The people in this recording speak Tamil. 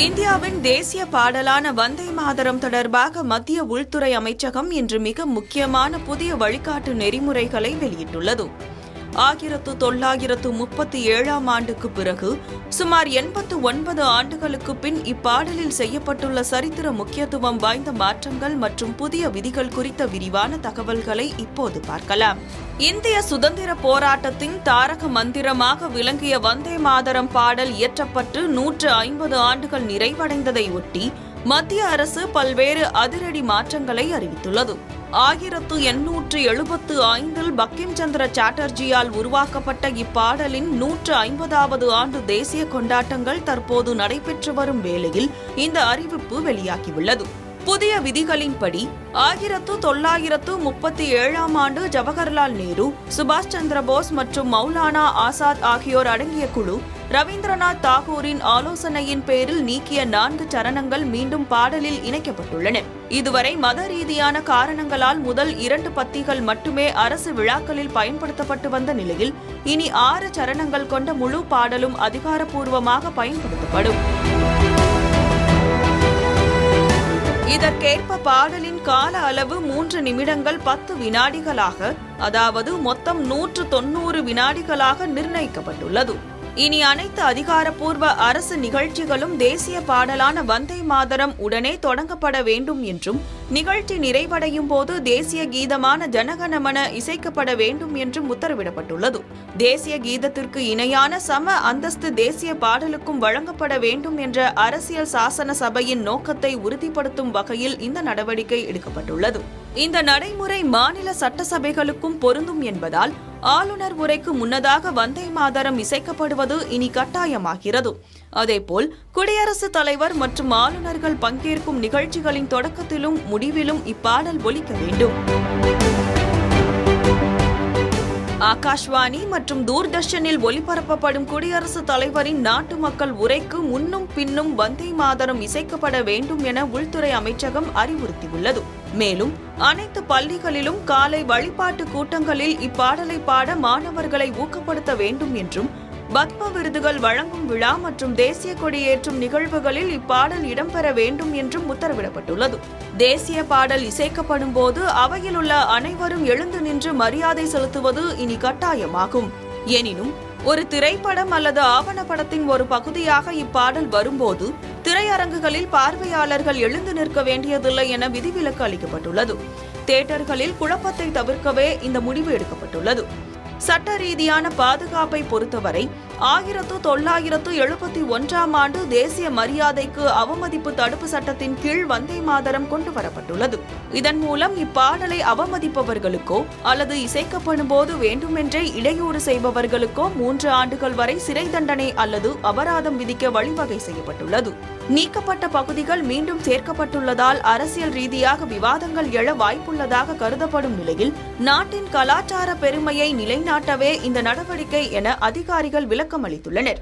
இந்தியாவின் தேசிய பாடலான வந்தே மாதரம் தொடர்பாக மத்திய உள்துறை அமைச்சகம் இன்று மிக முக்கியமான புதிய வழிகாட்டு நெறிமுறைகளை வெளியிட்டுள்ளது. 1937ஆம் ஆண்டுக்கு பிறகு சுமார் 89 ஆண்டுகளுக்கு பின் இப்பாடலில் செய்யப்பட்டுள்ள சரித்திர முக்கியத்துவம் வாய்ந்த மாற்றங்கள் மற்றும் புதிய விதிகள் குறித்த விரிவான தகவல்களை இப்போது பார்க்கலாம். இந்திய சுதந்திர போராட்டத்தின் தாரக மந்திரமாக விளங்கிய வந்தே மாதரம் பாடல் இயற்றப்பட்டு 150 ஆண்டுகள் நிறைவடைந்ததை ஒட்டி மத்திய அரசு பல்வேறு அதிரடி மாற்றங்களை அறிவித்துள்ளது. 1875 பங்கிம் சந்திர சாட்டர்ஜியால் உருவாக்கப்பட்ட இப்பாடலின் 150வது ஆண்டு தேசிய கொண்டாட்டங்கள் தற்போது நடைபெற்று வரும் வேளையில் இந்த அறிவிப்பு வெளியாகியுள்ளது. புதிய விதிகளின்படி 1937ஆம் ஆண்டு ஜவஹர்லால் நேரு, சுபாஷ் சந்திர போஸ் மற்றும் மௌலானா ஆசாத் ஆகியோர் அடங்கிய குழு ரவீந்திரநாத் தாகூரின் ஆலோசனையின் பேரில் நீக்கிய 4 சரணங்கள் மீண்டும் பாடலில் இணைக்கப்பட்டுள்ளன. இதுவரை மத ரீதியான காரணங்களால் முதல் 2 பத்திகள் மட்டுமே அரசு விழாக்களில் பயன்படுத்தப்பட்டு வந்த நிலையில் இனி 6 சரணங்கள் கொண்ட முழு பாடலும் அதிகாரப்பூர்வமாக பயன்படுத்தப்படும். இதற்கேற்ப பாடலின் கால அளவு 3 நிமிடங்கள் 10 வினாடிகளாக, அதாவது மொத்தம் 190 வினாடிகளாக நிர்ணயிக்கப்பட்டுள்ளது. இனி அனைத்து அதிகாரப்பூர்வ அரசு நிகழ்ச்சிகளும் தேசிய பாடலான வந்தே மாதரம் உடனே தொடங்கப்பட வேண்டும் என்றும், நிகழ்ச்சி நிறைவடையும் போது தேசிய கீதமான ஜனகணமன இசைக்கப்பட வேண்டும் என்றும் உத்தரவிடப்பட்டுள்ளது. தேசிய கீதத்திற்கு இணையான சம அந்தஸ்து தேசிய பாடலுக்கும் வழங்கப்பட வேண்டும் என்ற அரசியல் சாசன சபையின் நோக்கத்தை உறுதிப்படுத்தும் வகையில் இந்த நடவடிக்கை எடுக்கப்பட்டுள்ளது. இந்த நடைமுறை மாநில சட்டசபைகளுக்கும் பொருந்தும் என்பதால் ஆளுநர் உரைக்கு முன்னதாக வந்தே மாதரம் இசைக்கப்படுவது இனி கட்டாயமாகிறது. அதேபோல் குடியரசுத் தலைவர் மற்றும் ஆளுநர்கள் பங்கேற்கும் நிகழ்ச்சிகளின் தொடக்கத்திலும் முடிவிலும் இப்பாடல் ஒலிக்க வேண்டும். ஆகாஷ்வாணி மற்றும் தூர்தர்ஷனில் ஒலிபரப்பப்படும் குடியரசுத் தலைவரின் நாட்டு மக்கள் உரைக்கு முன்னும் பின்னும் வந்தே மாதரம் இசைக்கப்பட வேண்டும் என உள்துறை அமைச்சகம் அறிவுறுத்தியுள்ளது. மேலும் அனைத்து பள்ளிகளிலும் காலை வழிபாட்டு கூட்டங்களில் இப்பாடலை பாட மாணவர்களை ஊக்கப்படுத்த வேண்டும் என்றும், பத்ம விருதுகள் வழங்கும் விழா மற்றும் தேசிய கொடியேற்றும் நிகழ்வுகளில் இப்பாடல் இடம்பெற வேண்டும் என்றும் உத்தரவிடப்பட்டுள்ளது. தேசிய பாடல் இசைக்கப்படும் போது அவையில் உள்ள அனைவரும் எழுந்து நின்று மரியாதை செலுத்துவது இனி கட்டாயமாகும். எனினும் ஒரு திரைப்படம் அல்லது ஆவணப்படத்தின் ஒரு பகுதியாக இப்பாடல் வரும்போது திரையரங்குகளில் பார்வையாளர்கள் எழுந்து நிற்க வேண்டியதில்லை என விதிவிலக்கு அளிக்கப்பட்டுள்ளது. தியேட்டர்களில் குழப்பத்தை தவிர்க்கவே இந்த முடிவு எடுக்கப்பட்டுள்ளது. சட்ட ரீதியான பாதுகாப்பை பொறுத்தவரை 1971ஆம் ஆண்டு தேசிய மரியாதைக்கு அவமதிப்பு தடுப்பு சட்டத்தின் கீழ் வந்தே மாதரம் கொண்டு வரப்பட்டுள்ளது. இதன் மூலம் இப்பாடலை அவமதிப்பவர்களுக்கோ அல்லது இசைக்கப்படும் போது வேண்டுமென்றே இடையூறு செய்பவர்களுக்கோ 3 ஆண்டுகள் வரை சிறை தண்டனை அல்லது அபராதம் விதிக்க வழிவகை செய்யப்பட்டுள்ளது. நீக்கப்பட்ட பகுதிகள் மீண்டும் சேர்க்கப்பட்டுள்ளதால் அரசியல் ரீதியாக விவாதங்கள் எழ வாய்ப்புள்ளதாக கருதப்படும் நிலையில் நாட்டின் கலாச்சார பெருமையை நிலைநாட்டவே இந்த நடவடிக்கை என அதிகாரிகள் விளக்கம் அளித்துள்ளனர்.